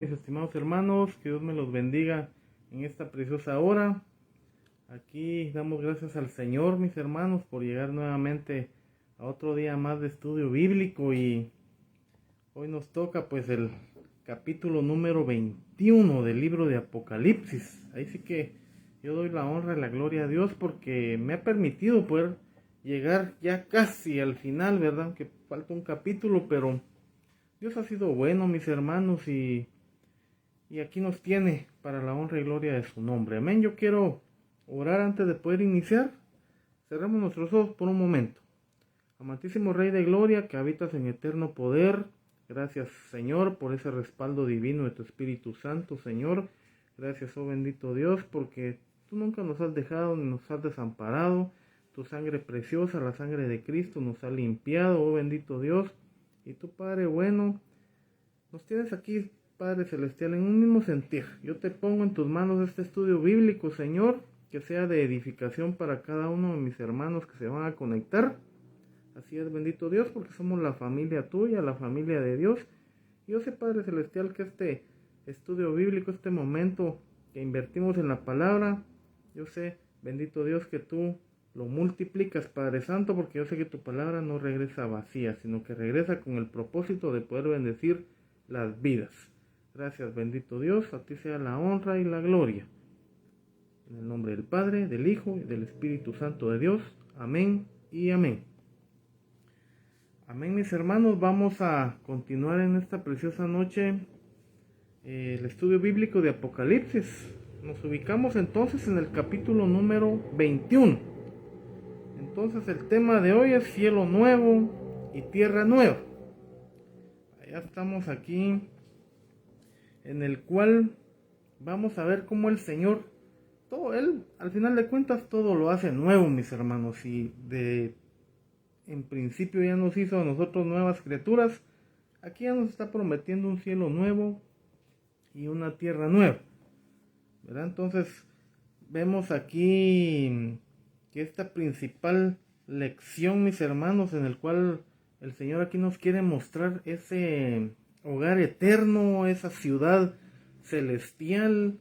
Mis estimados hermanos, que Dios me los bendiga en esta preciosa hora. Aquí damos gracias al Señor, mis hermanos, por llegar nuevamente a otro día más de estudio bíblico, y hoy nos toca pues el capítulo número 21 del libro de Apocalipsis. Ahí sí que yo doy la honra y la gloria a Dios porque me ha permitido poder llegar ya casi al final, ¿verdad? Aunque falta un capítulo, pero Dios ha sido bueno, mis hermanos, y aquí nos tiene para la honra y gloria de su nombre. Amén. Yo quiero orar antes de poder iniciar. Cerremos nuestros ojos por un momento. Amantísimo Rey de Gloria, que habitas en eterno poder, gracias, Señor, por ese respaldo divino de tu Espíritu Santo, Señor. Gracias, oh bendito Dios, porque tú nunca nos has dejado ni nos has desamparado. Tu sangre preciosa, la sangre de Cristo, nos ha limpiado, oh bendito Dios. Y tú, Padre bueno, nos tienes aquí, Padre Celestial, en un mismo sentir. Yo te pongo en tus manos este estudio bíblico, Señor, que sea de edificación para cada uno de mis hermanos que se van a conectar. Así es, bendito Dios, porque somos la familia tuya, la familia de Dios. Y yo sé, Padre Celestial, que este estudio bíblico, este momento que invertimos en la palabra, yo sé, bendito Dios, que tú lo multiplicas, Padre Santo, porque yo sé que tu palabra no regresa vacía, sino que regresa con el propósito de poder bendecir las vidas. Gracias, bendito Dios, a ti sea la honra y la gloria. En el nombre del Padre, del Hijo y del Espíritu Santo de Dios. Amén y amén. Amén, mis hermanos. Vamos a continuar en esta preciosa noche el estudio bíblico de Apocalipsis. Nos ubicamos entonces en el capítulo número 21. Entonces el tema de hoy es cielo nuevo y tierra nueva. Ya estamos aquí, en el cual vamos a ver cómo el Señor, todo Él, al final de cuentas, todo lo hace nuevo, mis hermanos, y en principio ya nos hizo a nosotros nuevas criaturas. Aquí ya nos está prometiendo un cielo nuevo y una tierra nueva, ¿verdad? Entonces vemos aquí que esta principal lección, mis hermanos, en el cual el Señor aquí nos quiere mostrar ese hogar eterno, esa ciudad celestial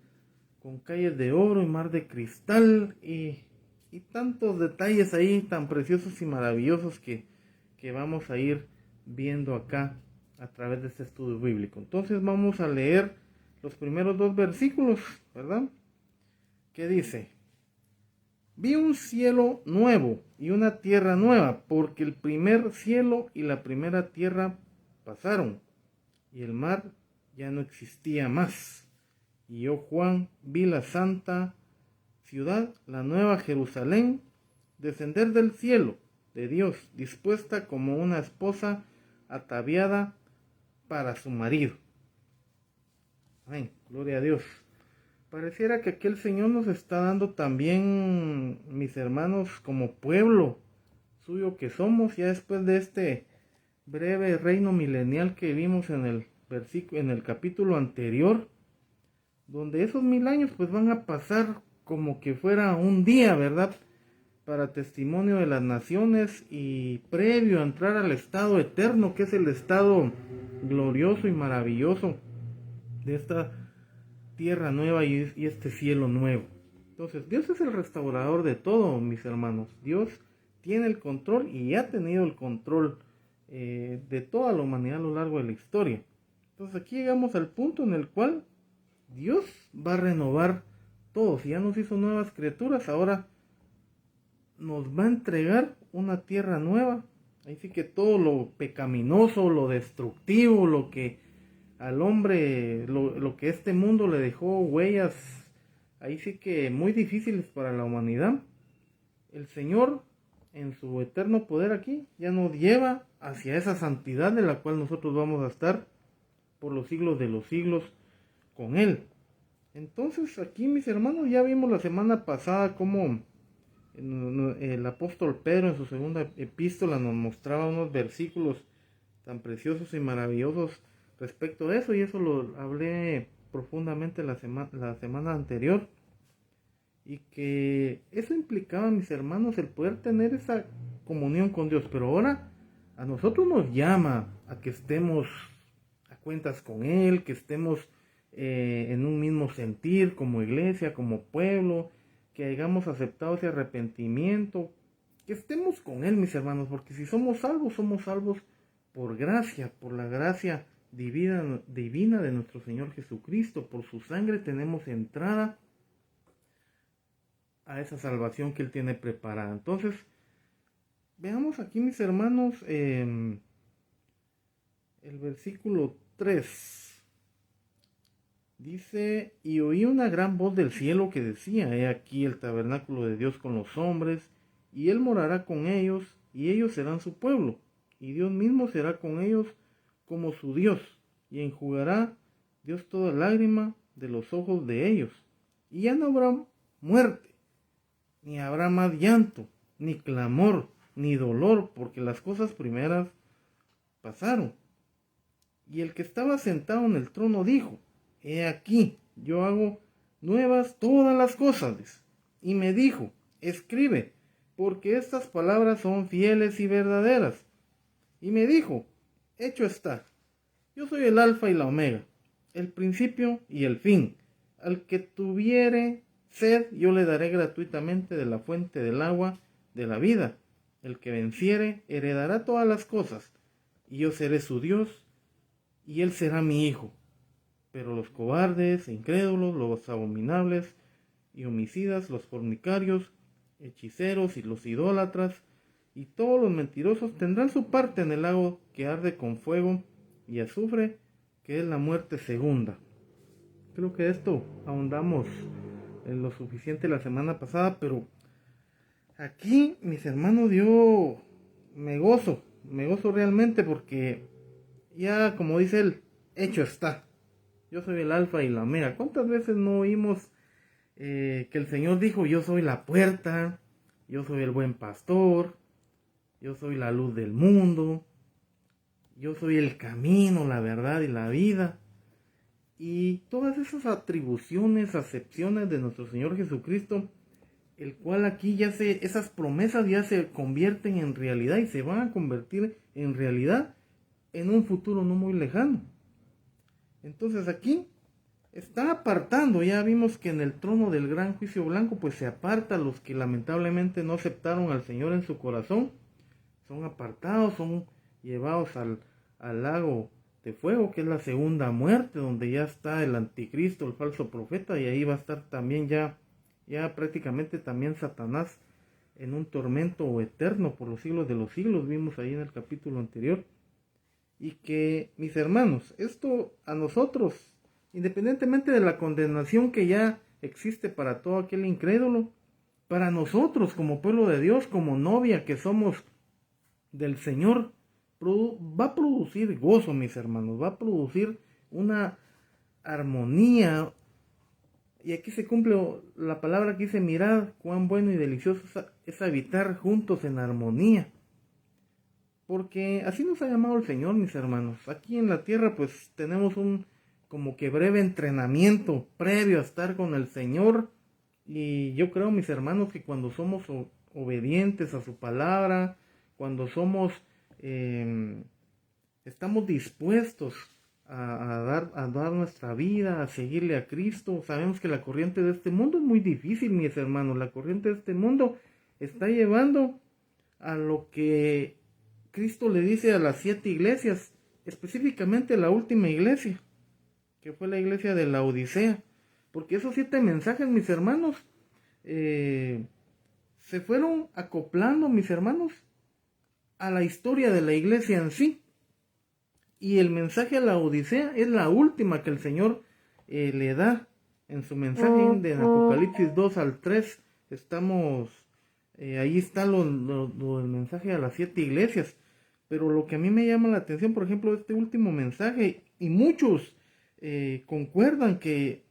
con calles de oro y mar de cristal, y tantos detalles ahí tan preciosos y maravillosos que vamos a ir viendo acá a través de este estudio bíblico. Entonces vamos a leer los primeros dos versículos, ¿verdad? ¿Qué dice? Vi un cielo nuevo y una tierra nueva, porque el primer cielo y la primera tierra pasaron, y el mar ya no existía más. Y yo, Juan, vi la santa ciudad, la nueva Jerusalén, descender del cielo de Dios, dispuesta como una esposa ataviada para su marido. Amén, gloria a Dios. Pareciera que aquí el Señor nos está dando también, mis hermanos, como pueblo suyo que somos, ya después de este breve reino milenial que vimos en el capítulo anterior, donde esos 1000 años pues van a pasar como que fuera un día, ¿verdad? Para testimonio de las naciones y previo a entrar al estado eterno, que es el estado glorioso y maravilloso de esta tierra nueva y este cielo nuevo. Entonces, Dios es el restaurador de todo, mis hermanos. Dios tiene el control y ha tenido el control de toda la humanidad a lo largo de la historia. Entonces, aquí llegamos al punto en el cual Dios va a renovar todo. Si ya nos hizo nuevas criaturas, ahora nos va a entregar una tierra nueva. Ahí sí que todo lo pecaminoso, lo destructivo, lo que al hombre, lo que este mundo le dejó huellas, ahí sí que muy difíciles para la humanidad, el Señor en su eterno poder aquí ya nos lleva hacia esa santidad de la cual nosotros vamos a estar por los siglos de los siglos con Él. Entonces aquí, mis hermanos, ya vimos la semana pasada cómo el apóstol Pedro en su segunda epístola nos mostraba unos versículos tan preciosos y maravillosos respecto a eso, y eso lo hablé profundamente la semana anterior, y que eso implicaba, mis hermanos, el poder tener esa comunión con Dios. Pero ahora a nosotros nos llama a que estemos a cuentas con Él, que estemos en un mismo sentir como iglesia, como pueblo, que hayamos aceptado ese arrepentimiento, que estemos con Él, mis hermanos, porque si somos salvos por gracia, por la gracia divina de nuestro Señor Jesucristo. Por su sangre tenemos entrada a esa salvación que Él tiene preparada. Entonces, veamos aquí, mis hermanos, el versículo 3. Dice: y oí una gran voz del cielo que decía: he aquí el tabernáculo de Dios con los hombres, y Él morará con ellos, y ellos serán su pueblo, y Dios mismo será con ellos como su Dios, y enjugará Dios toda lágrima de los ojos de ellos, y ya no habrá muerte, ni habrá más llanto, ni clamor, ni dolor, porque las cosas primeras pasaron. Y el que estaba sentado en el trono dijo: he aquí, yo hago nuevas todas las cosas. Y me dijo: escribe, porque estas palabras son fieles y verdaderas. Y me dijo: hecho está. Yo soy el alfa y la omega, el principio y el fin. Al que tuviere sed, yo le daré gratuitamente de la fuente del agua de la vida. El que venciere heredará todas las cosas, y yo seré su Dios, y él será mi hijo. Pero los cobardes e incrédulos, los abominables y homicidas, los fornicarios, hechiceros y los idólatras, y todos los mentirosos tendrán su parte en el lago que arde con fuego y azufre, que es la muerte segunda. Creo que esto ahondamos en lo suficiente la semana pasada, pero aquí, mis hermanos, yo me gozo realmente, porque ya, como dice él, hecho está. Yo soy el alfa y la omega. ¿Cuántas veces no oímos que el Señor dijo: yo soy la puerta, yo soy el buen pastor, yo soy la luz del mundo, yo soy el camino, la verdad y la vida? Y todas esas atribuciones, acepciones de nuestro Señor Jesucristo, el cual aquí esas promesas ya se convierten en realidad, y se van a convertir en realidad en un futuro no muy lejano. Entonces aquí está apartando, ya vimos que en el trono del gran juicio blanco pues se aparta a los que lamentablemente no aceptaron al Señor en su corazón. Son apartados, son llevados al lago de fuego, que es la segunda muerte, donde ya está el anticristo, el falso profeta, y ahí va a estar también ya prácticamente también Satanás en un tormento eterno por los siglos de los siglos. Vimos ahí en el capítulo anterior. Y que, mis hermanos, esto a nosotros, independientemente de la condenación que ya existe para todo aquel incrédulo, para nosotros como pueblo de Dios, como novia que somos del Señor, va a producir gozo, mis hermanos, va a producir una armonía. Y aquí se cumple la palabra que dice: mirad cuán bueno y delicioso es habitar juntos en armonía. Porque así nos ha llamado el Señor, mis hermanos. Aquí en la tierra pues tenemos un como que breve entrenamiento previo a estar con el Señor. Y yo creo, mis hermanos, que cuando somos obedientes a su palabra, cuando estamos dispuestos a dar nuestra vida, a seguirle a Cristo. Sabemos que la corriente de este mundo es muy difícil, mis hermanos. La corriente de este mundo está llevando a lo que Cristo le dice a las 7 iglesias, específicamente a la última iglesia, que fue la iglesia de la Odisea. Porque esos 7 mensajes, mis hermanos, se fueron acoplando, mis hermanos, a la historia de la iglesia en sí. Y el mensaje a la Odisea es la última que el Señor le da en su mensaje de Apocalipsis 2 al 3. Ahí está el mensaje a las 7 iglesias. Pero lo que a mí me llama la atención, por ejemplo, este último mensaje, y muchos concuerdan que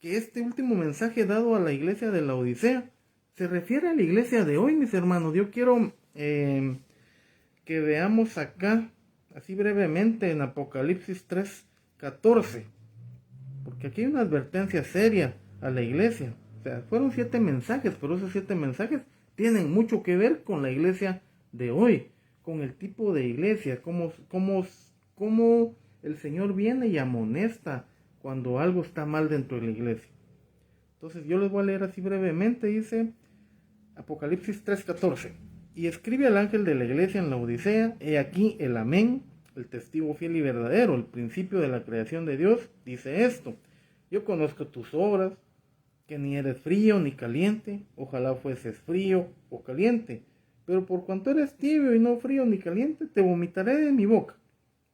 este último mensaje dado a la iglesia de la Odisea se refiere a la iglesia de hoy, mis hermanos. Yo quiero que veamos acá, así brevemente, en Apocalipsis 3:14, porque aquí hay una advertencia seria a la iglesia. O sea, fueron 7 mensajes, pero esos 7 mensajes tienen mucho que ver con la iglesia de hoy, con el tipo de iglesia, cómo el Señor viene y amonesta cuando algo está mal dentro de la iglesia. Entonces yo les voy a leer así brevemente, dice Apocalipsis 3:14. Y escribe al ángel de la iglesia en la Odisea, he aquí el amén, el testigo fiel y verdadero, el principio de la creación de Dios, dice esto: yo conozco tus obras, que ni eres frío ni caliente, ojalá fueses frío o caliente, pero por cuanto eres tibio y no frío ni caliente, te vomitaré de mi boca.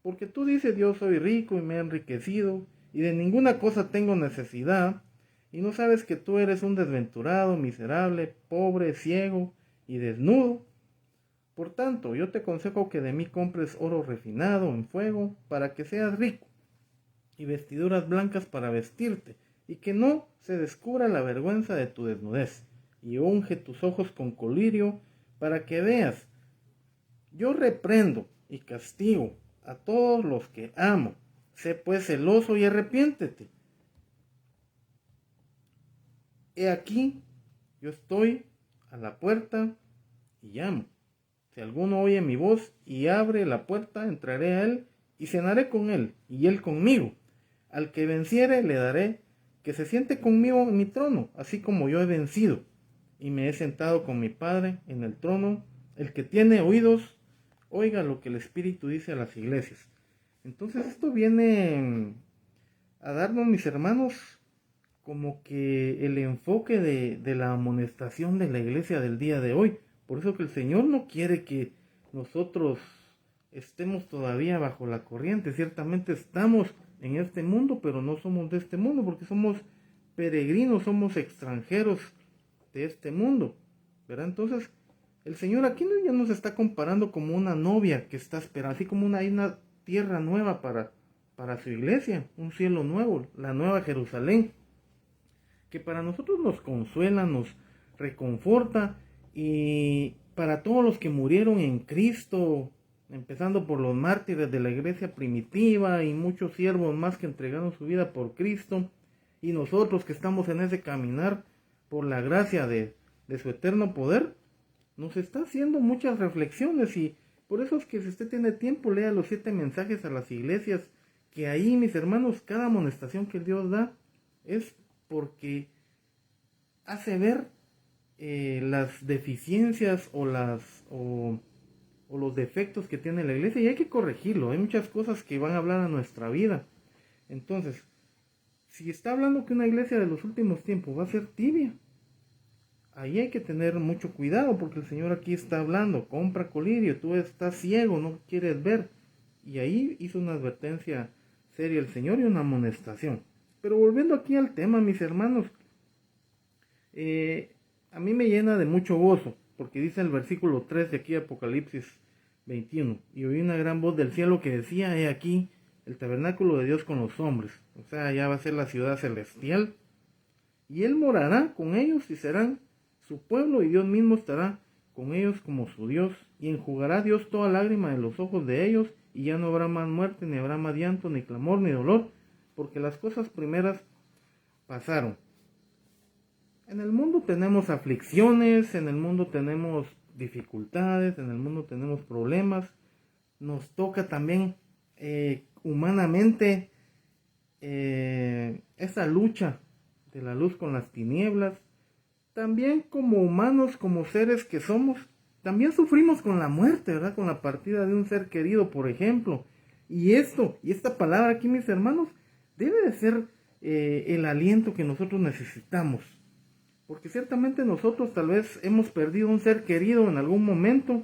Porque tú dices, yo soy rico y me he enriquecido, y de ninguna cosa tengo necesidad, y no sabes que tú eres un desventurado, miserable, pobre, ciego y desnudo. Por tanto, yo te aconsejo que de mí compres oro refinado en fuego, para que seas rico, y vestiduras blancas para vestirte, y que no se descubra la vergüenza de tu desnudez, y unge tus ojos con colirio, para que veas. Yo reprendo y castigo a todos los que amo. Sé pues celoso y arrepiéntete. He aquí, yo estoy a la puerta y llamo. Si alguno oye mi voz y abre la puerta, entraré a él y cenaré con él y él conmigo. Al que venciere le daré que se siente conmigo en mi trono, así como yo he vencido y me he sentado con mi Padre en el trono. El que tiene oídos, oiga lo que el Espíritu dice a las iglesias. Entonces esto viene a darnos, mis hermanos, como que el enfoque de la amonestación de la iglesia del día de hoy. Por eso que el Señor no quiere que nosotros estemos todavía bajo la corriente. Ciertamente estamos en este mundo, pero no somos de este mundo, porque somos peregrinos, somos extranjeros de este mundo, ¿verdad? Entonces, el Señor aquí ya nos está comparando como una novia que está esperando, así como una tierra nueva para su iglesia, un cielo nuevo, la nueva Jerusalén, que para nosotros nos consuela, nos reconforta, y para todos los que murieron en Cristo, empezando por los mártires de la iglesia primitiva y muchos siervos más que entregaron su vida por Cristo, y nosotros que estamos en ese caminar por la gracia de su eterno poder, nos está haciendo muchas reflexiones. Y por eso es que si usted tiene tiempo, lea los 7 mensajes a las iglesias, que ahí, mis hermanos, cada amonestación que Dios da es porque hace ver las deficiencias o los defectos que tiene la iglesia, y hay que corregirlo. Hay muchas cosas que van a hablar a nuestra vida. Entonces, si está hablando que una iglesia de los últimos tiempos va a ser tibia, ahí hay que tener mucho cuidado, porque el Señor aquí está hablando: compra colirio, tú estás ciego, no quieres ver. Y ahí hizo una advertencia seria el Señor y una amonestación. Pero volviendo aquí al tema, mis hermanos, a mí me llena de mucho gozo, porque dice el versículo 3 de aquí Apocalipsis 21: y oí una gran voz del cielo que decía, he aquí el tabernáculo de Dios con los hombres. O sea, ya va a ser la ciudad celestial, y Él morará con ellos y serán su pueblo, y Dios mismo estará con ellos como su Dios, y enjugará Dios toda lágrima de los ojos de ellos, y ya no habrá más muerte, ni habrá más llanto, ni clamor, ni dolor, porque las cosas primeras pasaron. En el mundo tenemos aflicciones, en el mundo tenemos dificultades, en el mundo tenemos problemas. Nos toca también humanamente esa lucha de la luz con las tinieblas. También como humanos, como seres que somos, también sufrimos con la muerte, ¿verdad? Con la partida de un ser querido, por ejemplo. Y esta palabra aquí, mis hermanos, debe de ser el aliento que nosotros necesitamos. Porque ciertamente nosotros tal vez hemos perdido un ser querido en algún momento,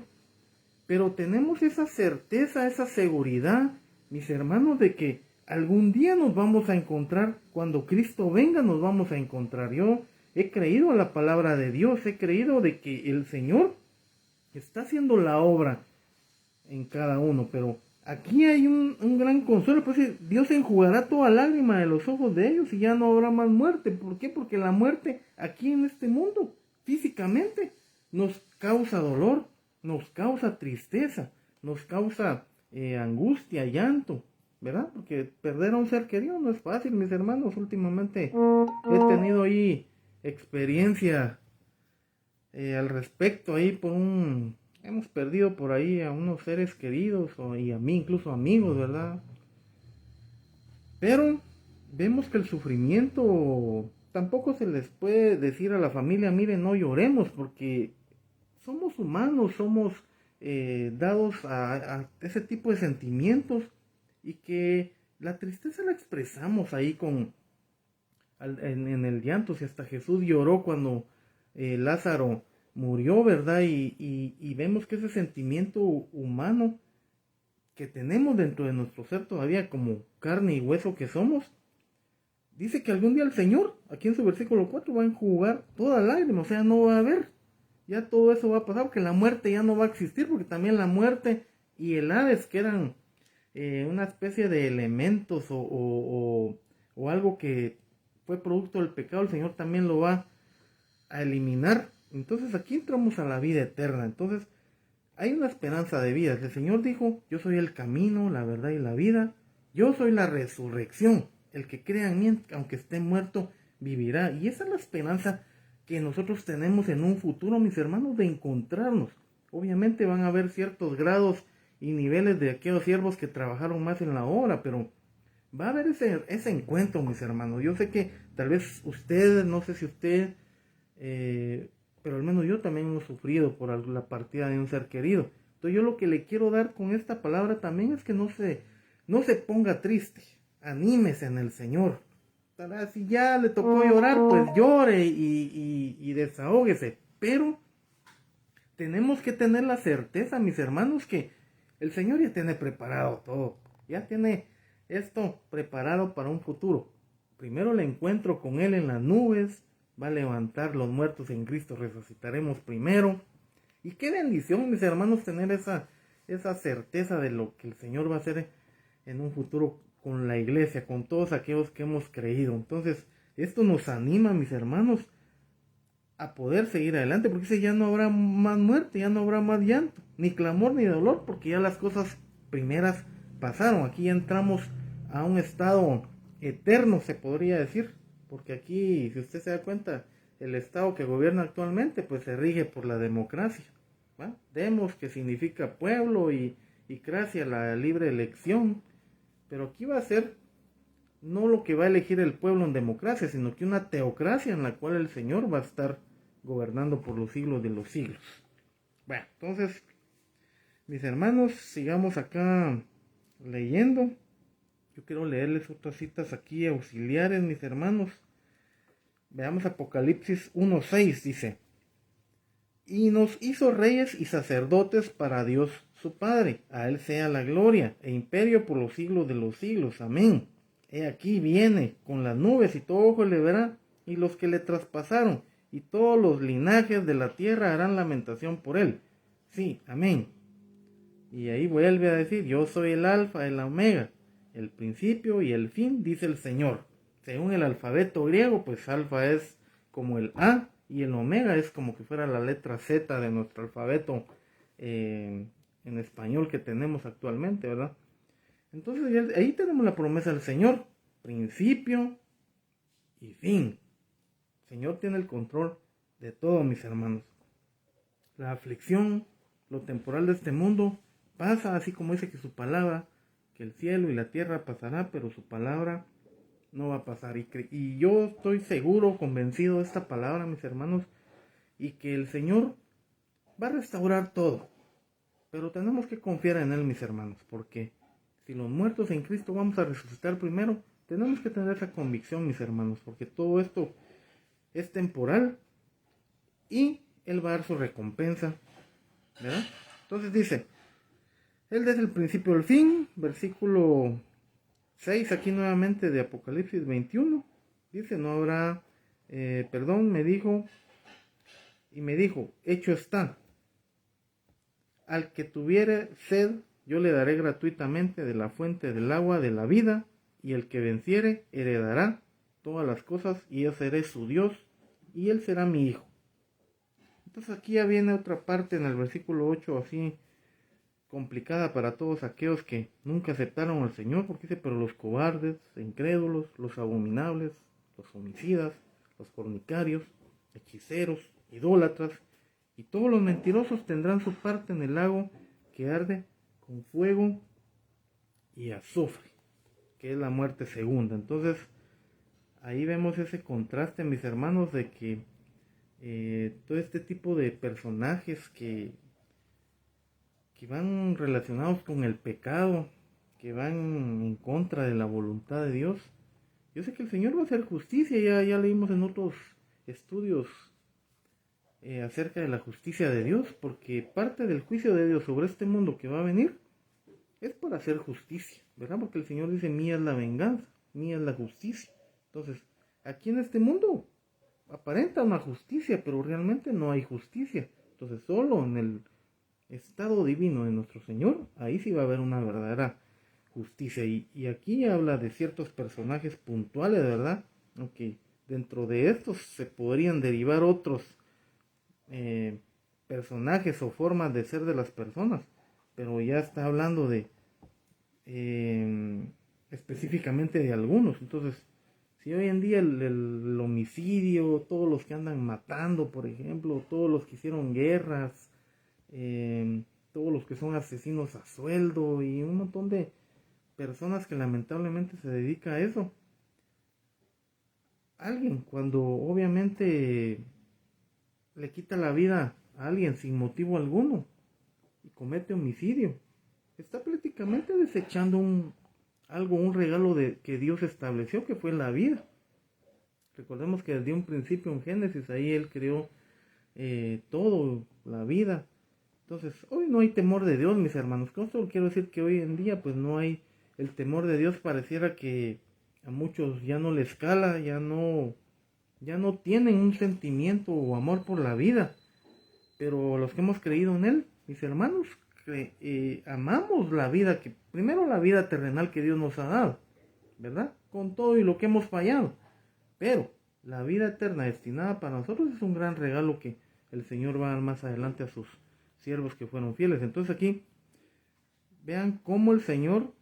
pero tenemos esa certeza, esa seguridad, mis hermanos, de que algún día nos vamos a encontrar. Cuando Cristo venga nos vamos a encontrar. Yo he creído a la palabra de Dios, he creído de que el Señor está haciendo la obra en cada uno, pero aquí hay un gran consuelo. Pues Dios enjugará toda lágrima de los ojos de ellos y ya no habrá más muerte. ¿Por qué? Porque la muerte aquí en este mundo, físicamente, nos causa dolor, nos causa tristeza, nos causa angustia, llanto, ¿verdad? Porque perder a un ser querido no es fácil, mis hermanos. Últimamente he tenido ahí experiencia al respecto. Ahí hemos perdido por ahí a unos seres queridos y a mí incluso amigos, ¿verdad? Pero vemos que el sufrimiento tampoco se les puede decir a la familia, miren, no lloremos, porque somos humanos, somos dados a ese tipo de sentimientos, y que la tristeza la expresamos ahí en el llanto. Si hasta Jesús lloró cuando Lázaro murió, ¿verdad? Y vemos que ese sentimiento humano que tenemos dentro de nuestro ser todavía, como carne y hueso que somos, dice que algún día el Señor, aquí en su versículo 4, va a enjugar toda lágrima, o sea, no va a haber, ya todo eso va a pasar, porque la muerte ya no va a existir, porque también la muerte y el Hades, que eran una especie de elementos o algo que fue producto del pecado, el Señor también lo va a eliminar. Entonces aquí entramos a la vida eterna. Entonces hay una esperanza de vida. El Señor dijo, yo soy el camino, la verdad y la vida. Yo soy la resurrección. El que crea en mí, aunque esté muerto, vivirá. Y esa es la esperanza que nosotros tenemos en un futuro, mis hermanos, de encontrarnos. Obviamente van a haber ciertos grados y niveles de aquellos siervos que trabajaron más en la obra, pero va a haber ese encuentro, mis hermanos. Yo sé que tal vez ustedes, no sé si usted, pero al menos yo también hemos sufrido por la partida de un ser querido. Entonces yo lo que le quiero dar con esta palabra también es que no se ponga triste, anímese en el Señor. Si ya le tocó llorar, pues llore y desahógese, pero tenemos que tener la certeza, mis hermanos, que el Señor ya tiene preparado todo, ya tiene esto preparado para un futuro. Primero el encuentro con Él en las nubes, va a levantar los muertos en Cristo, resucitaremos primero. Y qué bendición, mis hermanos, tener esa certeza de lo que el Señor va a hacer en un futuro con la iglesia, con todos aquellos que hemos creído. Entonces, esto nos anima, mis hermanos, a poder seguir adelante, porque dice, ya no habrá más muerte, ya no habrá más llanto, ni clamor ni dolor, porque ya las cosas primeras pasaron. Aquí ya entramos a un estado eterno, se podría decir, porque aquí, si usted se da cuenta, el estado que gobierna actualmente, pues se rige por la democracia, ¿va? Demos, que significa pueblo, y cracia, la libre elección. Pero aquí va a ser no lo que va a elegir el pueblo en democracia, sino que una teocracia en la cual el Señor va a estar gobernando por los siglos de los siglos. Bueno, entonces, mis hermanos, sigamos acá leyendo. Yo quiero leerles otras citas aquí auxiliares, mis hermanos. Veamos Apocalipsis 1:6, dice: y nos hizo reyes y sacerdotes para Dios su Padre. A Él sea la gloria e imperio por los siglos de los siglos. Amén. He aquí viene con las nubes, y todo ojo le verá, y los que le traspasaron, y todos los linajes de la tierra harán lamentación por Él. Sí, amén. Y ahí vuelve a decir, yo soy el alfa, el omega, el principio y el fin, dice el Señor. Según el alfabeto griego, pues alfa es como el A, y el omega es como que fuera la letra Z de nuestro alfabeto en español que tenemos actualmente, ¿verdad? Entonces ahí tenemos la promesa del Señor, principio y fin. El Señor tiene el control de todo, mis hermanos. La aflicción, lo temporal de este mundo pasa, así como dice que su palabra, que el cielo y la tierra pasará, pero su palabra no va a pasar. Y yo estoy seguro, convencido de esta palabra, mis hermanos, y que el Señor va a restaurar todo. Pero tenemos que confiar en Él, mis hermanos, porque si los muertos en Cristo vamos a resucitar primero, tenemos que tener esa convicción, mis hermanos, porque todo esto es temporal y Él va a dar su recompensa, ¿verdad? Entonces dice, Él desde el principio al fin, versículo 6 aquí nuevamente de Apocalipsis 21, dice, no habrá, me dijo, hecho está, al que tuviere sed, yo le daré gratuitamente de la fuente del agua de la vida, y el que venciere heredará todas las cosas, y yo seré su Dios, y él será mi hijo. Entonces aquí ya viene otra parte en el versículo 8, así complicada para todos aquellos que nunca aceptaron al Señor, porque dice, pero los cobardes, incrédulos, los abominables, los homicidas, los fornicarios, hechiceros, idólatras, y todos los mentirosos tendrán su parte en el lago que arde con fuego y azufre. que es la muerte segunda. Entonces, ahí vemos ese contraste, mis hermanos, de que todo este tipo de personajes que van relacionados con el pecado, que van en contra de la voluntad de Dios. Yo sé que el Señor va a hacer justicia, ya leímos en otros estudios acerca de la justicia de Dios, porque parte del juicio de Dios sobre este mundo que va a venir es para hacer justicia, ¿verdad? Porque el Señor dice, mía es la venganza, mía es la justicia. Entonces, aquí en este mundo aparenta una justicia, pero realmente no hay justicia. Entonces, solo en el estado divino de nuestro Señor, ahí sí va a haber una verdadera justicia. Y aquí habla de ciertos personajes puntuales, ¿verdad? Aunque dentro de estos se podrían derivar otros personajes o formas de ser de las personas, pero ya está hablando de específicamente de algunos. Entonces, si hoy en día el homicidio, todos los que andan matando, por ejemplo, todos los que hicieron guerras, todos los que son asesinos a sueldo y un montón de personas que lamentablemente se dedica a eso, alguien cuando obviamente le quita la vida a alguien sin motivo alguno y comete homicidio, está prácticamente desechando un regalo que Dios estableció, que fue la vida. Recordemos que desde un principio en Génesis ahí Él creó todo, la vida. Entonces, hoy no hay temor de Dios, mis hermanos. Con esto quiero decir que hoy en día pues no hay el temor de Dios. Pareciera que a muchos ya no les cala, ya no tienen un sentimiento o amor por la vida. Pero los que hemos creído en Él, mis hermanos, amamos la vida, primero la vida terrenal que Dios nos ha dado, ¿verdad? Con todo y lo que hemos fallado. Pero la vida eterna destinada para nosotros es un gran regalo que el Señor va a dar más adelante a sus siervos que fueron fieles. Entonces aquí vean cómo el Señor,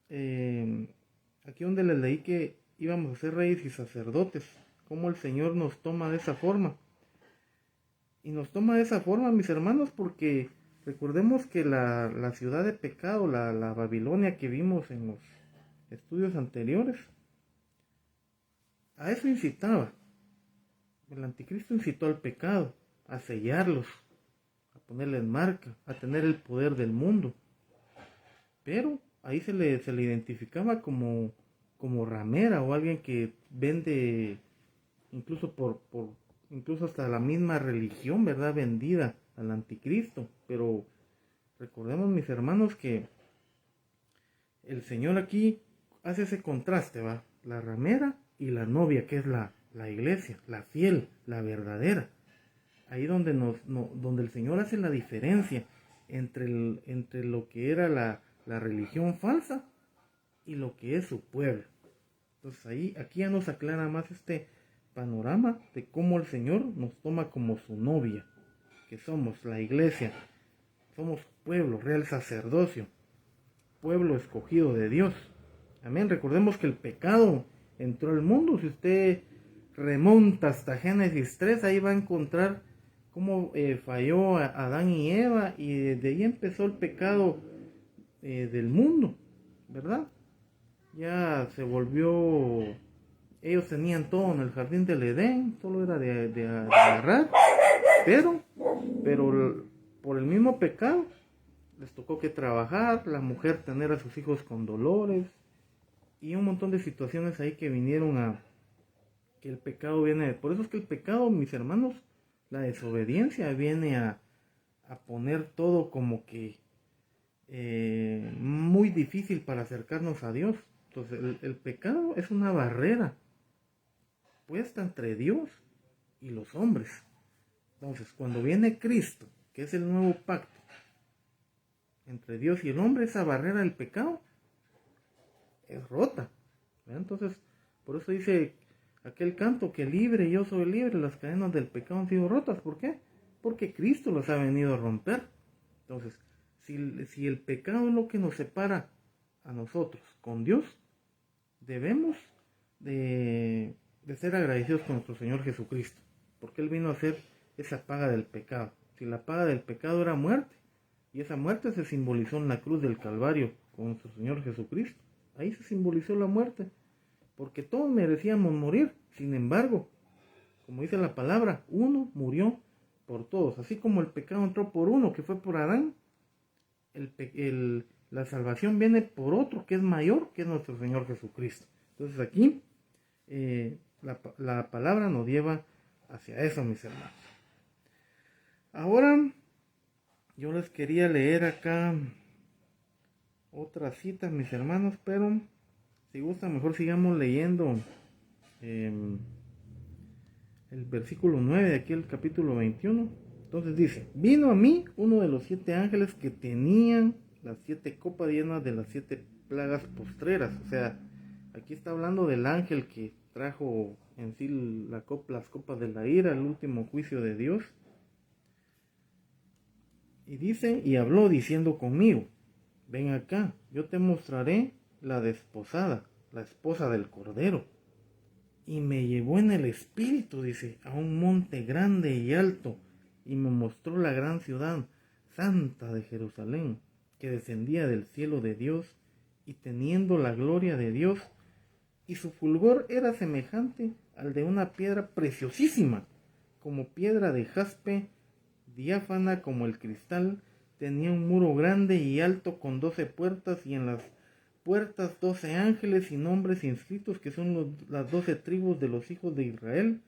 aquí donde les leí que íbamos a ser reyes y sacerdotes, cómo el Señor nos toma de esa forma. Y nos toma de esa forma, mis hermanos, porque recordemos que la ciudad de pecado, la Babilonia que vimos en los estudios anteriores, a eso incitaba. El anticristo incitó al pecado, a sellarlos, a ponerles marca, a tener el poder del mundo. Pero ahí se le identificaba como ramera o alguien que vende incluso incluso hasta la misma religión, ¿verdad? Vendida al anticristo. Pero recordemos, mis hermanos, que el Señor aquí hace ese contraste, ¿va? La ramera y la novia, que es la iglesia, la fiel, la verdadera. Ahí donde donde el Señor hace la diferencia entre lo que era la religión falsa y lo que es su pueblo. Entonces aquí ya nos aclara más este panorama de cómo el Señor nos toma como su novia, que somos la iglesia, somos pueblo, real sacerdocio, pueblo escogido de Dios. Amén. Recordemos que el pecado entró al mundo. Si usted remonta hasta Génesis 3, ahí va a encontrar cómo falló Adán y Eva, y desde ahí empezó el pecado del mundo, ¿verdad? Ya se volvió, ellos tenían todo en el jardín del Edén, solo era de agarrar, pero por el mismo pecado les tocó que trabajar, la mujer tener a sus hijos con dolores y un montón de situaciones ahí que vinieron a que el pecado viene. Por eso es que el pecado, mis hermanos, la desobediencia viene a poner todo como que muy difícil para acercarnos a Dios. Entonces el pecado es una barrera puesta entre Dios y los hombres. Entonces cuando viene Cristo, que es el nuevo pacto entre Dios y el hombre, esa barrera del pecado es rota. ¿Verdad? Entonces por eso dice aquel canto que libre, yo soy libre, las cadenas del pecado han sido rotas. ¿Por qué? Porque Cristo los ha venido a romper. Entonces, si el pecado es lo que nos separa a nosotros con Dios, debemos de ser agradecidos con nuestro Señor Jesucristo, porque Él vino a hacer esa paga del pecado. Si la paga del pecado era muerte, y esa muerte se simbolizó en la cruz del Calvario con nuestro Señor Jesucristo, Ahí se simbolizó la muerte, porque todos merecíamos morir. Sin embargo, como dice la palabra, uno murió por todos. Así como el pecado entró por uno, que fue por Adán, la salvación viene por otro, que es mayor, que es nuestro Señor Jesucristo. Entonces aquí la palabra nos lleva hacia eso, mis hermanos. Ahora yo les quería leer acá otras citas, mis hermanos, pero si gustan mejor sigamos leyendo el versículo 9 de aquí el capítulo 21. Entonces dice: vino a mí uno de los 7 ángeles que tenían las 7 copas llenas de las 7 plagas postreras. O sea, aquí está hablando del ángel que trajo en sí las copas de la ira, el último juicio de Dios. Y dice, y habló diciendo conmigo: ven acá, yo te mostraré la desposada, la esposa del Cordero. Y me llevó en el espíritu, dice, a un monte grande y alto, y me mostró la gran ciudad santa de Jerusalén, que descendía del cielo de Dios, y teniendo la gloria de Dios, y su fulgor era semejante al de una piedra preciosísima, como piedra de jaspe, diáfana como el cristal. Tenía un muro grande y alto con 12 puertas, y en las puertas 12 ángeles y nombres inscritos, que son las 12 tribus de los hijos de Israel.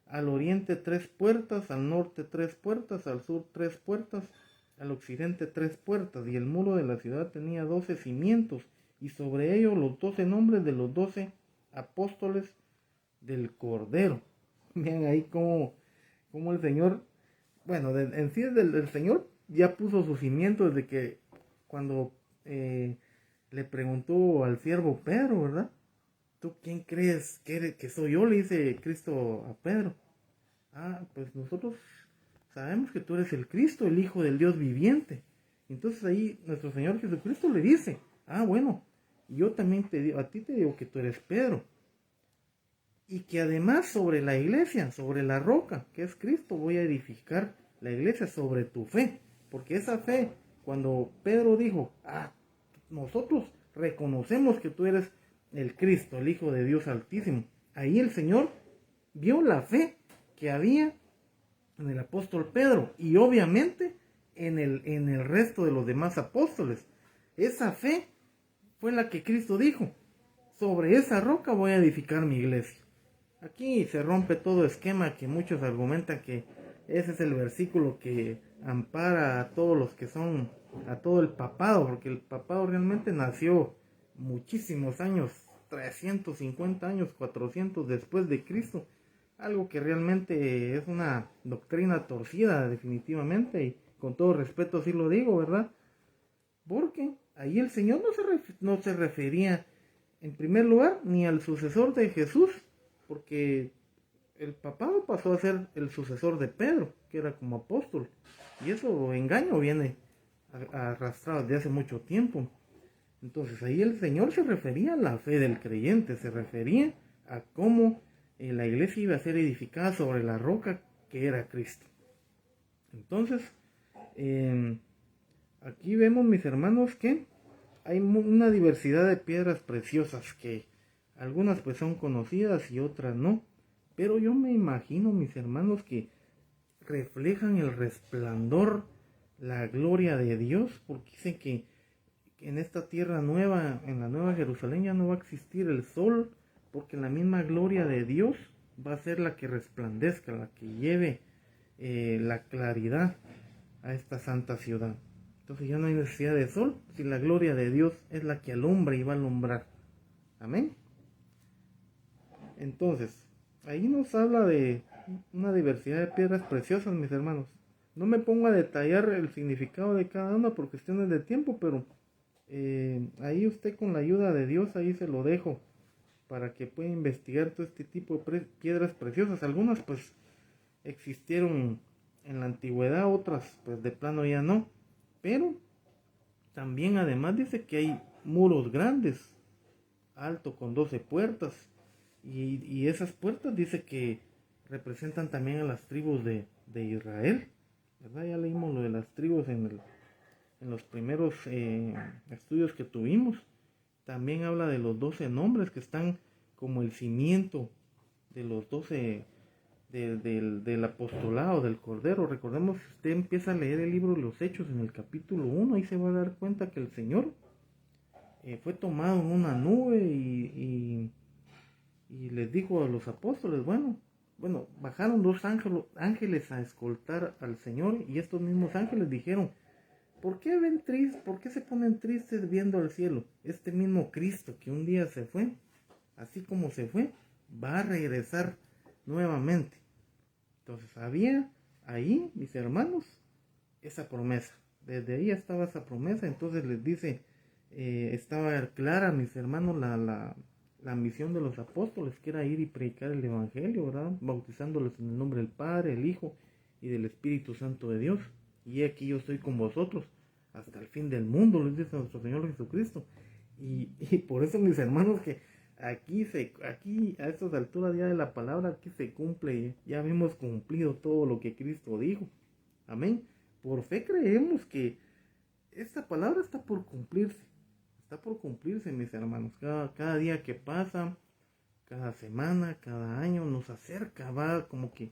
Al oriente 3 puertas, al norte 3 puertas, al sur 3 puertas, al occidente 3 puertas. Y el muro de la ciudad tenía 12 cimientos, y sobre ellos los 12 nombres de los 12 apóstoles del Cordero. Vean ahí cómo el Señor, bueno, en sí el Señor ya puso su cimiento desde que cuando le preguntó al siervo Pedro, ¿verdad? ¿Tú quién crees que soy yo? Le dice Cristo a Pedro. Pues nosotros sabemos que tú eres el Cristo, el Hijo del Dios viviente. Entonces ahí nuestro Señor Jesucristo le dice: bueno, yo también a ti te digo que tú eres Pedro. Y que además sobre la iglesia, sobre la roca, que es Cristo, voy a edificar la iglesia sobre tu fe. Porque esa fe, cuando Pedro dijo: nosotros reconocemos que tú eres el Cristo, el Hijo de Dios Altísimo. Ahí el Señor vio la fe que había en el apóstol Pedro y obviamente en el resto de los demás apóstoles. Esa fe fue la que Cristo dijo: sobre esa roca voy a edificar mi iglesia. Aquí se rompe todo esquema que muchos argumentan que ese es el versículo que ampara a todos los que son, a todo el papado, porque el papado realmente nació muchísimos años, 350 años, 400 después de Cristo. Algo que realmente es una doctrina torcida definitivamente, y con todo respeto sí lo digo, ¿verdad? Porque ahí el Señor no se refería en primer lugar ni al sucesor de Jesús, porque el papado pasó a ser el sucesor de Pedro, que era como apóstol, y eso engaño viene arrastrado desde hace mucho tiempo. Entonces ahí el Señor se refería a la fe del creyente, se refería a cómo la iglesia iba a ser edificada sobre la roca que era Cristo. Entonces aquí vemos, mis hermanos, que hay una diversidad de piedras preciosas, que algunas pues son conocidas y otras no, pero yo me imagino, mis hermanos, que reflejan el resplandor, la gloria de Dios, porque dicen que en esta tierra nueva, en la nueva Jerusalén, ya no va a existir el sol, porque la misma gloria de Dios va a ser la que resplandezca, la que lleve la claridad a esta santa ciudad. Entonces ya no hay necesidad de sol, si la gloria de Dios es la que alumbra y va a alumbrar. Amén. Entonces, ahí nos habla de una diversidad de piedras preciosas, mis hermanos. No me pongo a detallar el significado de cada una por cuestiones de tiempo, pero ahí usted, con la ayuda de Dios, ahí se lo dejo para que pueda investigar todo este tipo de piedras preciosas. Algunas pues existieron en la antigüedad, otras pues de plano ya no. Pero también además dice que hay muros grandes, alto, con 12 puertas. Y esas puertas dice que representan también a las tribus de Israel, ¿verdad? Ya leímos lo de las tribus en los primeros estudios que tuvimos. También habla de los 12 nombres que están como el cimiento de los 12 del apostolado del Cordero. Recordemos, si usted empieza a leer el libro de los Hechos en el capítulo 1, ahí se va a dar cuenta que el Señor fue tomado en una nube y les dijo a los apóstoles, bueno, bajaron dos ángeles a escoltar al Señor, y estos mismos ángeles dijeron, ¿por qué ven tristes? ¿Por qué se ponen tristes viendo al cielo? Este mismo Cristo que un día se fue, así como se fue, va a regresar nuevamente. Entonces había ahí, mis hermanos, esa promesa. Desde ahí estaba esa promesa. Entonces les dice, estaba clara, mis hermanos, la misión de los apóstoles, que era ir y predicar el Evangelio, ¿verdad? Bautizándolos en el nombre del Padre, el Hijo y del Espíritu Santo de Dios. Y aquí yo estoy con vosotros hasta el fin del mundo, les dice nuestro Señor Jesucristo. Y por eso, mis hermanos, que aquí a estas alturas ya de la palabra, aquí se cumple, ya hemos cumplido todo lo que Cristo dijo. Amén. Por fe creemos que esta palabra está por cumplirse, mis hermanos. Cada día que pasa, cada semana, cada año nos acerca, va como que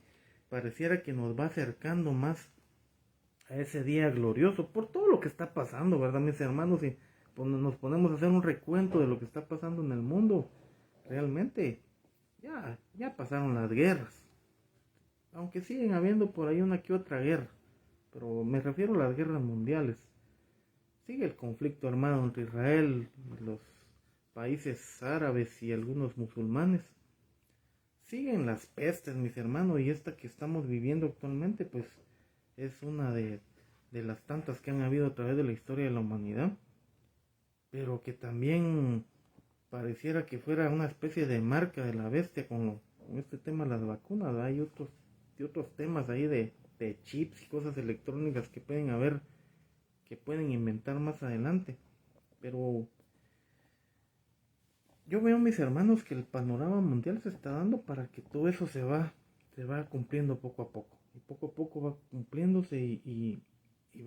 pareciera que nos va acercando más a ese día glorioso por todo lo que está pasando, ¿verdad, mis hermanos? Y nos ponemos a hacer un recuento de lo que está pasando en el mundo, realmente ya pasaron las guerras, aunque siguen habiendo por ahí una que otra guerra, pero me refiero a las guerras mundiales. Sigue el conflicto armado entre Israel, los países árabes y algunos musulmanes. Siguen las pestes, mis hermanos, y esta que estamos viviendo actualmente, pues es una de las tantas que han habido a través de la historia de la humanidad, pero que también pareciera que fuera una especie de marca de la bestia con este tema de las vacunas. Hay otros temas ahí de chips y cosas electrónicas que pueden haber, que pueden inventar más adelante, pero yo veo, mis hermanos, que el panorama mundial se está dando para que todo eso se va cumpliendo poco a poco, y poco a poco va cumpliéndose, y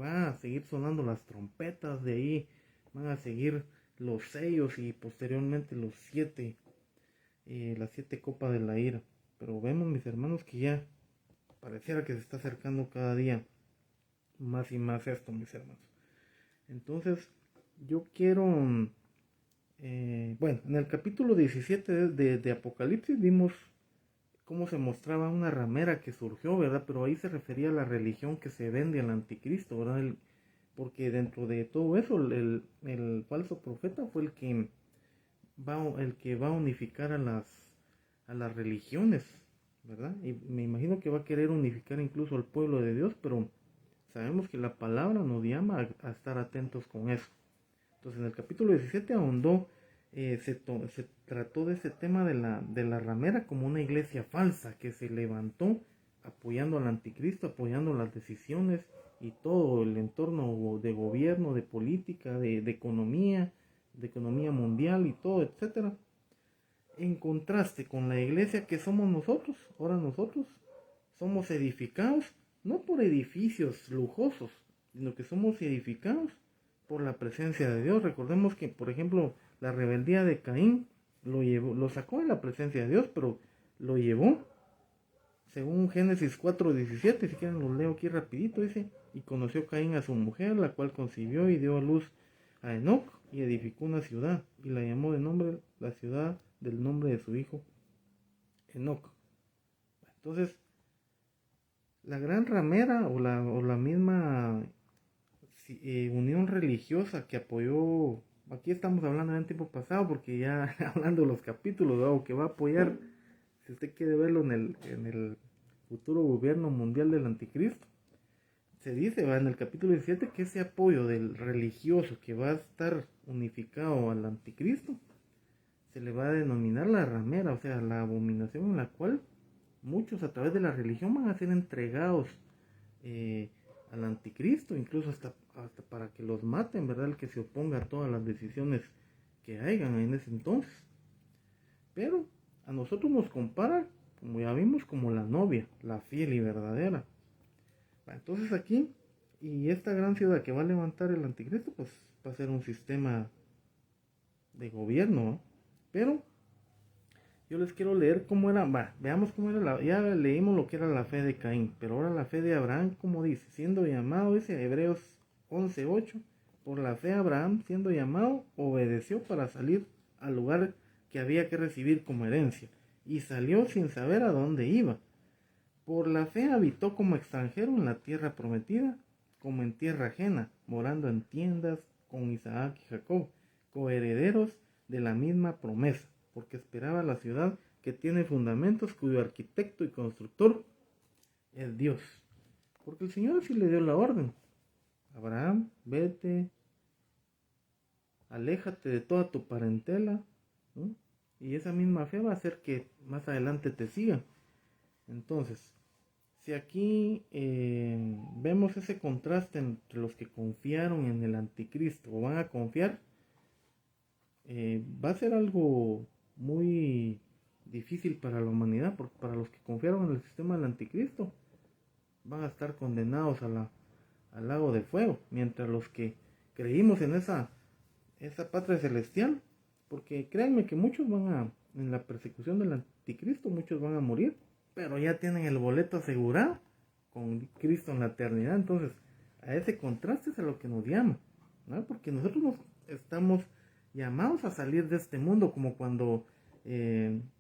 va a seguir sonando las trompetas. De ahí van a seguir los sellos y posteriormente las 7 copas de la ira. Pero vemos, mis hermanos, que ya pareciera que se está acercando cada día más y más esto, mis hermanos. Entonces yo quiero, en el capítulo 17 de Apocalipsis vimos cómo se mostraba una ramera que surgió, ¿verdad? Pero ahí se refería a la religión que se vende al anticristo, ¿verdad? Porque dentro de todo eso, el falso profeta fue el que va a unificar a las religiones, ¿verdad? Y me imagino que va a querer unificar incluso al pueblo de Dios, pero sabemos que la palabra nos llama a estar atentos con eso. Entonces, en el capítulo 17 ahondó, se trató de ese tema de la ramera como una iglesia falsa que se levantó apoyando al anticristo, apoyando las decisiones y todo el entorno de gobierno, de política, de economía mundial y todo, etcétera. En contraste con la iglesia que somos nosotros. Ahora nosotros somos edificados no por edificios lujosos, sino que somos edificados por la presencia de Dios. Recordemos que, por ejemplo, la rebeldía de Caín lo sacó de la presencia de Dios, pero lo llevó, según Génesis 4:17, si quieren lo leo aquí rapidito, dice: y conoció Caín a su mujer, la cual concibió y dio a luz a Enoc, y edificó una ciudad, y la llamó de nombre la ciudad del nombre de su hijo Enoc. Entonces, la gran ramera o la misma unión religiosa que apoyó, aquí estamos hablando en el tiempo pasado, porque ya hablando de los capítulos, o que va a apoyar, si usted quiere verlo en el futuro gobierno mundial del anticristo, se dice, en el capítulo 17, que ese apoyo del religioso que va a estar unificado al anticristo se le va a denominar la ramera, o sea, la abominación en la cual muchos a través de la religión van a ser entregados al anticristo, incluso hasta para que los maten, ¿verdad? El que se oponga a todas las decisiones que hayan en ese entonces. Pero a nosotros nos comparan, como ya vimos, como la novia, la fiel y verdadera. Entonces aquí, y esta gran ciudad que va a levantar el anticristo, pues va a ser un sistema de gobierno, ¿no? Pero yo les quiero leer cómo era, veamos cómo era ya leímos lo que era la fe de Caín, pero ahora la fe de Abraham, como dice, siendo llamado, dice Hebreos 11:8, por la fe Abraham, siendo llamado, obedeció para salir al lugar que había que recibir como herencia, y salió sin saber a dónde iba. Por la fe habitó como extranjero en la tierra prometida, como en tierra ajena, morando en tiendas con Isaac y Jacob, coherederos de la misma promesa, porque esperaba la ciudad que tiene fundamentos, cuyo arquitecto y constructor es Dios. Porque el Señor sí le dio la orden. Abraham, vete, aléjate de toda tu parentela, ¿no? Y esa misma fe va a hacer que más adelante te sigan. Entonces, si aquí vemos ese contraste entre los que confiaron en el anticristo o van a confiar, va a ser algo muy difícil para la humanidad, porque para los que confiaron en el sistema del anticristo van a estar condenados al lago de fuego, mientras los que creímos en esa patria celestial, porque créanme que muchos en la persecución del anticristo, muchos van a morir, pero ya tienen el boleto asegurado con Cristo en la eternidad. Entonces, a ese contraste es a lo que nos llama, ¿no? Porque nosotros nos estamos llamados a salir de este mundo, como cuando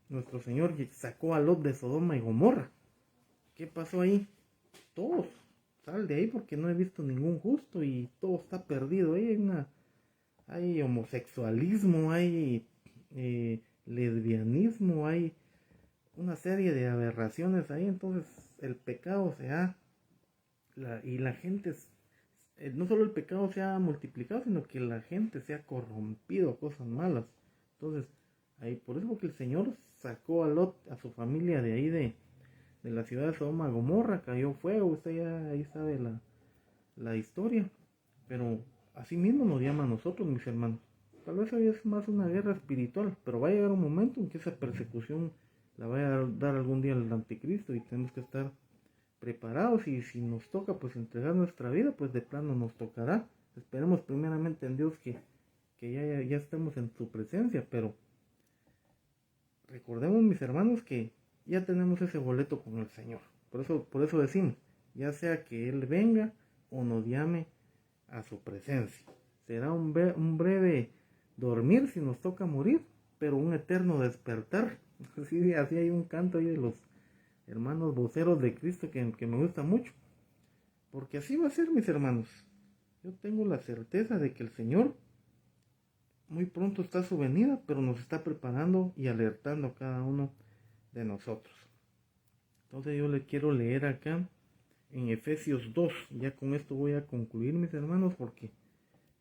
nuestro Señor sacó a Lot de Sodoma y Gomorra. ¿Qué pasó ahí? Todos, sal de ahí porque no he visto ningún justo y todo está perdido. Ahí hay homosexualismo, hay lesbianismo, hay una serie de aberraciones ahí. Entonces el pecado y la gente, no solo el pecado se ha multiplicado, sino que la gente se ha corrompido a cosas malas. Entonces, ahí por eso que el Señor sacó a Lot, a su familia de ahí de la ciudad de Sodoma y Gomorra, cayó fuego, usted ya ahí sabe la historia. Pero así mismo nos llama a nosotros, mis hermanos. Tal vez hoy es más una guerra espiritual, pero va a llegar un momento en que esa persecución la vaya a dar algún día el anticristo y tenemos que estar preparados, y si nos toca pues entregar nuestra vida, pues de plano nos tocará. Esperemos primeramente en Dios que ya estemos en su presencia, pero recordemos, mis hermanos, que ya tenemos ese boleto con el Señor. Por eso decimos, ya sea que Él venga o nos llame a su presencia. Será un breve dormir si nos toca morir, pero un eterno despertar. Así hay un canto ahí de los hermanos voceros de Cristo que me gusta mucho. Porque así va a ser, mis hermanos. Yo tengo la certeza de que el Señor muy pronto está a su venida, pero nos está preparando y alertando a cada uno de nosotros. Entonces yo le quiero leer acá en Efesios 2. Ya con esto voy a concluir, mis hermanos, porque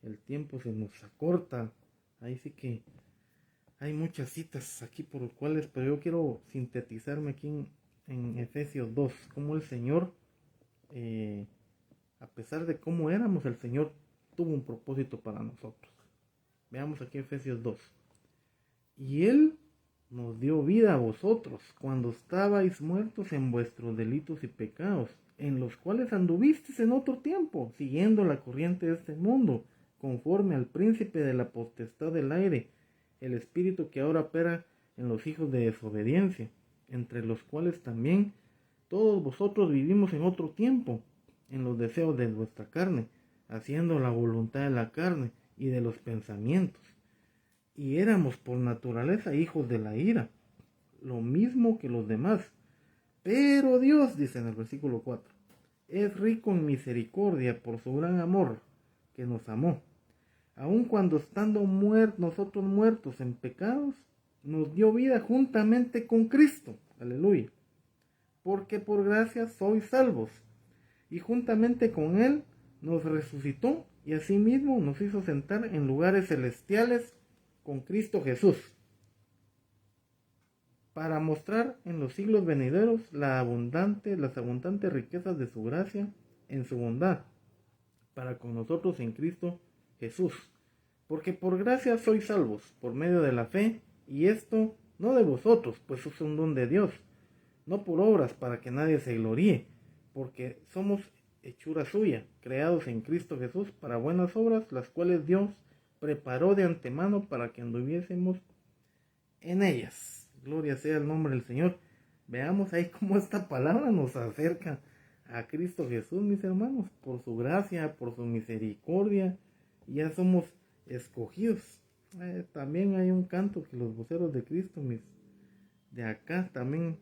el tiempo se nos acorta. Ahí sí que hay muchas citas aquí por las cuales, pero yo quiero sintetizarme aquí en Efesios 2, como el Señor, a pesar de cómo éramos, el Señor tuvo un propósito para nosotros. Veamos aquí Efesios 2. Y Él nos dio vida a vosotros cuando estabais muertos en vuestros delitos y pecados, en los cuales anduvisteis en otro tiempo, siguiendo la corriente de este mundo, conforme al príncipe de la potestad del aire, el espíritu que ahora opera en los hijos de desobediencia, entre los cuales también todos vosotros vivimos en otro tiempo, en los deseos de vuestra carne, haciendo la voluntad de la carne y de los pensamientos. Y éramos por naturaleza hijos de la ira, lo mismo que los demás. Pero Dios, dice en el versículo 4, es rico en misericordia por su gran amor que nos amó. Aun cuando estando nosotros muertos en pecados, nos dio vida juntamente con Cristo. Aleluya. Porque por gracia sois salvos. Y juntamente con Él nos resucitó y asimismo nos hizo sentar en lugares celestiales con Cristo Jesús, para mostrar en los siglos venideros las abundantes riquezas de su gracia en su bondad, para con nosotros en Cristo Jesús. Porque por gracia sois salvos, por medio de la fe, y esto no de vosotros, pues es un don de Dios, no por obras para que nadie se gloríe, porque somos hechura suya, creados en Cristo Jesús para buenas obras, las cuales Dios preparó de antemano para que anduviésemos en ellas. Gloria sea el nombre del Señor. Veamos ahí cómo esta palabra nos acerca a Cristo Jesús, mis hermanos, por su gracia, por su misericordia, ya somos escogidos. También hay un canto que los voceros de Cristo, de acá también,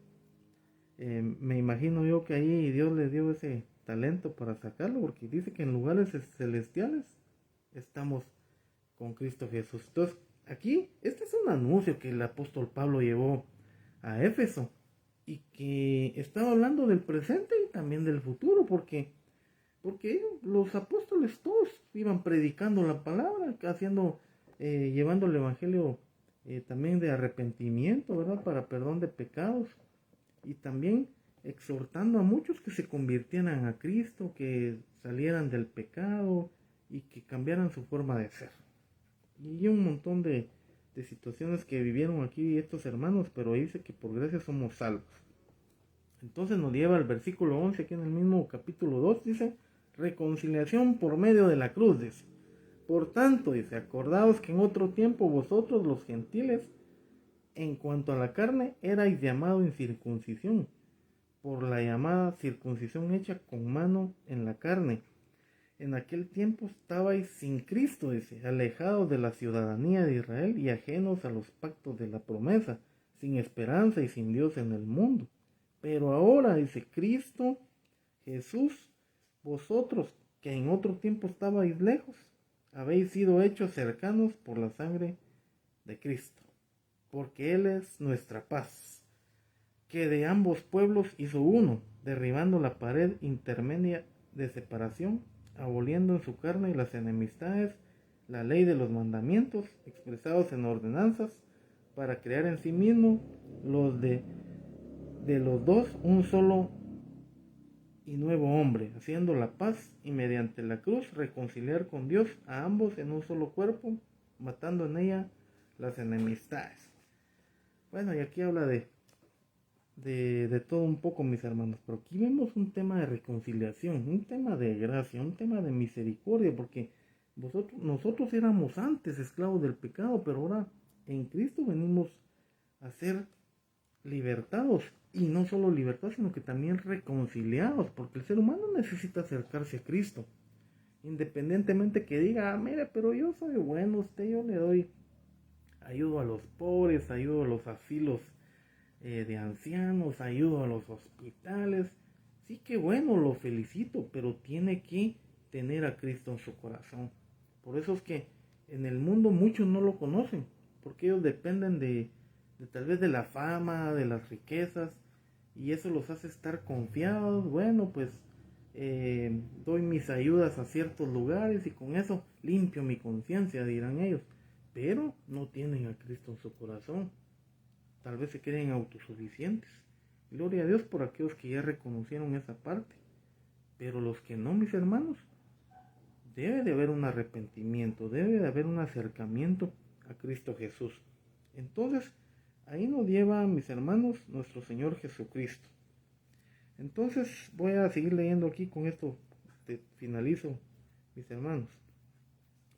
me imagino yo que ahí Dios les dio ese talento para sacarlo, porque dice que en lugares celestiales estamos con Cristo Jesús. Entonces, aquí, este es un anuncio que el apóstol Pablo llevó a Éfeso, y que estaba hablando del presente y también del futuro, porque los apóstoles todos iban predicando la palabra, llevando el evangelio también de arrepentimiento, ¿verdad? Para perdón de pecados, y también exhortando a muchos que se convirtieran a Cristo, que salieran del pecado y que cambiaran su forma de ser. Y un montón de situaciones que vivieron aquí estos hermanos, pero dice que por gracia somos salvos. Entonces nos lleva al versículo 11, aquí en el mismo capítulo 2, dice, reconciliación por medio de la cruz, dice. Por tanto, dice, acordaos que en otro tiempo vosotros los gentiles, en cuanto a la carne, erais llamados incircuncisión, por la llamada circuncisión hecha con mano en la carne. En aquel tiempo estabais sin Cristo, dice, alejados de la ciudadanía de Israel y ajenos a los pactos de la promesa, sin esperanza y sin Dios en el mundo. Pero ahora, dice, Cristo Jesús, vosotros que en otro tiempo estabais lejos, habéis sido hechos cercanos por la sangre de Cristo, porque Él es nuestra paz, que de ambos pueblos hizo uno, derribando la pared intermedia de separación, aboliendo en su carne las enemistades, la ley de los mandamientos expresados en ordenanzas, para crear en sí mismo los de los dos un solo y nuevo hombre, haciendo la paz, y mediante la cruz reconciliar con Dios a ambos en un solo cuerpo, matando en ella las enemistades. Bueno, y aquí habla de todo un poco, mis hermanos, pero aquí vemos un tema de reconciliación, un tema de gracia, un tema de misericordia, porque nosotros éramos antes esclavos del pecado, pero ahora en Cristo venimos a ser libertados, y no solo libertados, sino que también reconciliados, porque el ser humano necesita acercarse a Cristo, independientemente que diga, mire, pero yo soy bueno, yo le doy, ayudo a los pobres, ayudo a los asilos de ancianos, ayudo a los hospitales. Sí, que bueno, lo felicito, pero tiene que tener a Cristo en su corazón. Por eso es que en el mundo muchos no lo conocen, porque ellos dependen de tal vez de la fama, de las riquezas, y eso los hace estar confiados. Bueno, pues doy mis ayudas a ciertos lugares y con eso limpio mi conciencia, dirán ellos, pero no tienen a Cristo en su corazón. Tal vez se creen autosuficientes. Gloria a Dios por aquellos que ya reconocieron esa parte. Pero los que no, mis hermanos, debe de haber un arrepentimiento, debe de haber un acercamiento a Cristo Jesús. Entonces, ahí nos lleva, mis hermanos, nuestro Señor Jesucristo. Entonces, voy a seguir leyendo aquí, con esto finalizo, mis hermanos.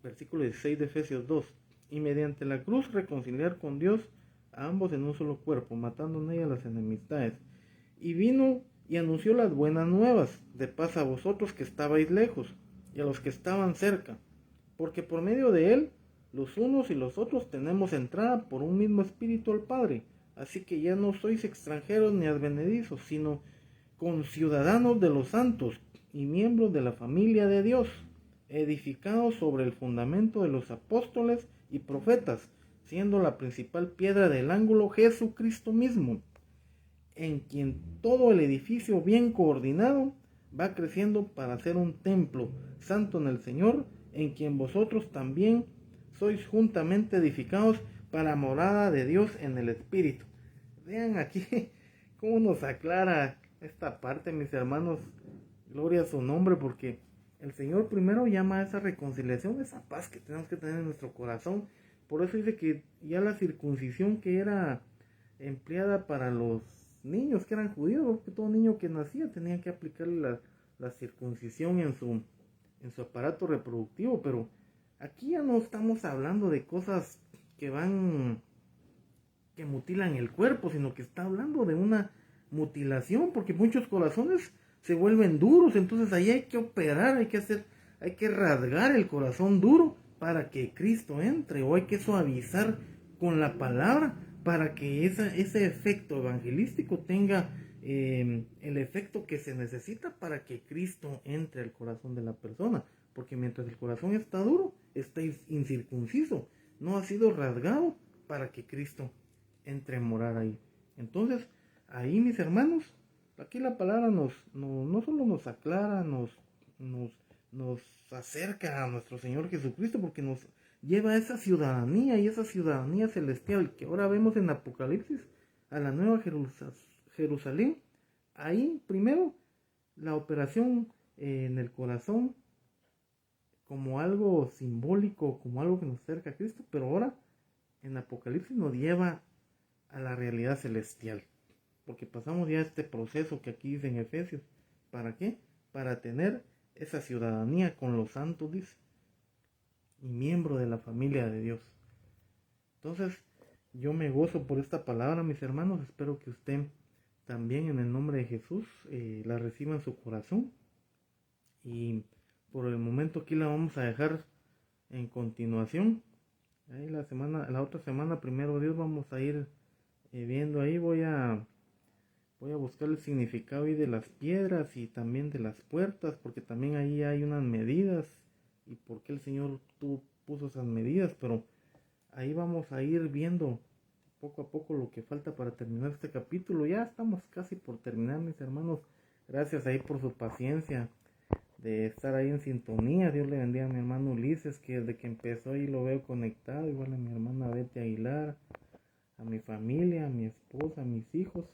Versículo 16 de Efesios 2. Y mediante la cruz reconciliar con Dios a ambos en un solo cuerpo, matando en ella las enemistades. Y vino y anunció las buenas nuevas de paz a vosotros que estabais lejos, y a los que estaban cerca, porque por medio de él, los unos y los otros tenemos entrada por un mismo espíritu al Padre. Así que ya no sois extranjeros ni advenedizos, sino conciudadanos de los santos y miembros de la familia de Dios, edificados sobre el fundamento de los apóstoles y profetas, siendo la principal piedra del ángulo Jesucristo mismo, en quien todo el edificio bien coordinado va creciendo para ser un templo santo en el Señor, en quien vosotros también sois juntamente edificados para morada de Dios en el Espíritu. Vean aquí cómo nos aclara esta parte, mis hermanos. Gloria a su nombre, porque el Señor primero llama a esa reconciliación, esa paz que tenemos que tener en nuestro corazón. Por eso dice que ya la circuncisión que era empleada para los niños que eran judíos, porque todo niño que nacía tenía que aplicarle la circuncisión en su aparato reproductivo, pero aquí ya no estamos hablando de cosas que mutilan el cuerpo, sino que está hablando de una mutilación, porque muchos corazones se vuelven duros, entonces ahí hay que operar, hay que rasgar el corazón duro para que Cristo entre, o hay que suavizar con la palabra para que ese efecto evangelístico tenga el efecto que se necesita para que Cristo entre al corazón de la persona, porque mientras el corazón está duro, está incircunciso, no ha sido rasgado para que Cristo entre a morar ahí. Entonces, ahí mis hermanos, aquí la palabra no solo nos aclara, nos acerca a nuestro Señor Jesucristo, porque nos lleva a esa ciudadanía y esa ciudadanía celestial que ahora vemos en Apocalipsis, a la nueva Jerusalén. Ahí primero la operación en el corazón como algo simbólico, como algo que nos acerca a Cristo, pero ahora en Apocalipsis nos lleva a la realidad celestial, porque pasamos ya este proceso que aquí dice en Efesios. ¿Para qué? Para tener esa ciudadanía con los santos, dice, y miembro de la familia de Dios. Entonces, yo me gozo por esta palabra, mis hermanos. Espero que usted también, en el nombre de Jesús, la reciba en su corazón. Y por el momento aquí la vamos a dejar en continuación. Ahí la otra semana, primero Dios, vamos a ir viendo ahí. Voy a buscar el significado ahí de las piedras y también de las puertas, porque también ahí hay unas medidas y por qué el Señor puso esas medidas, pero ahí vamos a ir viendo poco a poco lo que falta para terminar este capítulo. Ya estamos casi por terminar, mis hermanos. Gracias ahí por su paciencia de estar ahí en sintonía. Dios le bendiga a mi hermano Ulises, que desde que empezó ahí lo veo conectado, igual a mi hermana Betty Aguilar, a mi familia, a mi esposa, a mis hijos,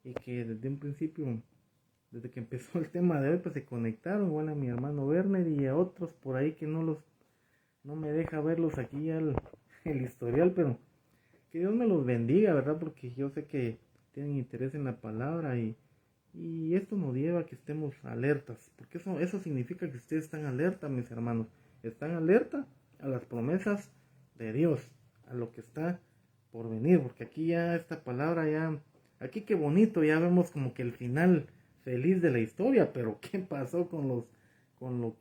y que desde un principio, desde que empezó el tema de hoy, pues se conectaron, igual a mi hermano Werner y a otros por ahí que no me deja verlos aquí ya el historial, pero que Dios me los bendiga, ¿verdad? Porque yo sé que tienen interés en la palabra y esto nos lleva a que estemos alertas, porque eso significa que ustedes están alerta, mis hermanos, están alerta a las promesas de Dios, a lo que está por venir, porque aquí ya esta palabra aquí qué bonito, ya vemos como que el final feliz de la historia, pero ¿qué pasó con lo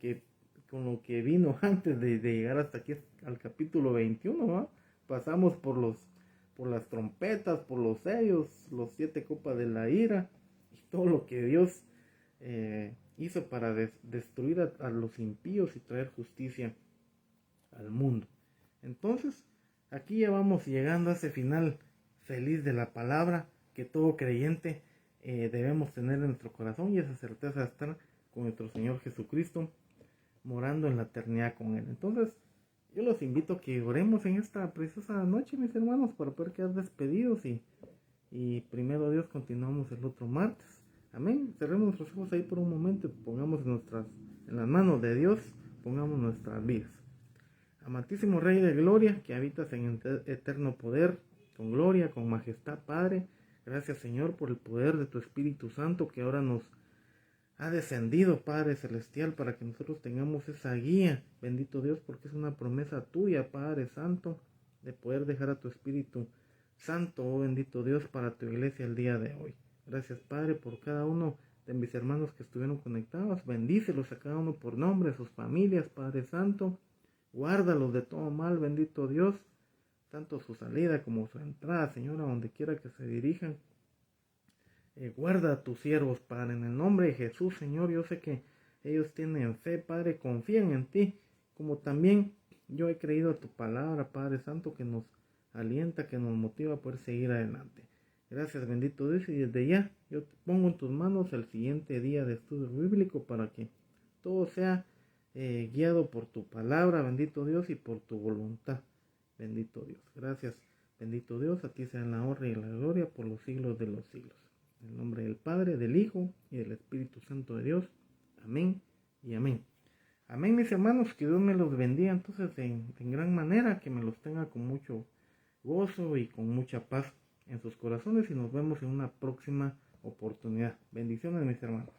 que vino antes de llegar hasta aquí al capítulo 21? ¿Va? Pasamos por las trompetas, por los sellos, los 7 copas de la ira, y todo lo que Dios hizo para destruir a los impíos y traer justicia al mundo. Entonces, aquí ya vamos llegando a ese final feliz de la palabra que todo creyente debemos tener en nuestro corazón, y esa certeza de estar con nuestro Señor Jesucristo, morando en la eternidad con Él. Entonces, yo los invito a que oremos en esta preciosa noche, mis hermanos, para poder quedar despedidos y primero Dios continuamos el otro martes. Amén. Cerremos nuestros ojos ahí por un momento, pongamos en las manos de Dios, pongamos nuestras vidas. Amantísimo Rey de Gloria, que habitas en eterno poder, con gloria, con majestad, Padre, gracias Señor por el poder de tu Espíritu Santo que ahora nos ha descendido, Padre Celestial, para que nosotros tengamos esa guía, bendito Dios, porque es una promesa tuya, Padre Santo, de poder dejar a tu Espíritu Santo, oh bendito Dios, para tu iglesia el día de hoy. Gracias, Padre, por cada uno de mis hermanos que estuvieron conectados. Bendícelos a cada uno por nombre, sus familias, Padre Santo. Guárdalos de todo mal, bendito Dios, tanto su salida como su entrada, Señor, a donde quiera que se dirijan. Guarda a tus siervos, Padre, en el nombre de Jesús, Señor. Yo sé que ellos tienen fe, Padre, confían en ti, como también yo he creído a tu palabra, Padre Santo, que nos alienta, que nos motiva a poder seguir adelante. Gracias, bendito Dios, y desde ya yo te pongo en tus manos el siguiente día de estudio bíblico para que todo sea guiado por tu palabra, bendito Dios, y por tu voluntad, bendito Dios. Gracias, bendito Dios, a ti sea la honra y la gloria por los siglos de los siglos. En el nombre del Padre, del Hijo y del Espíritu Santo de Dios. Amén y amén. Amén, mis hermanos, que Dios me los bendiga entonces en gran manera, que me los tenga con mucho gozo y con mucha paz en sus corazones, y nos vemos en una próxima oportunidad. Bendiciones, mis hermanos.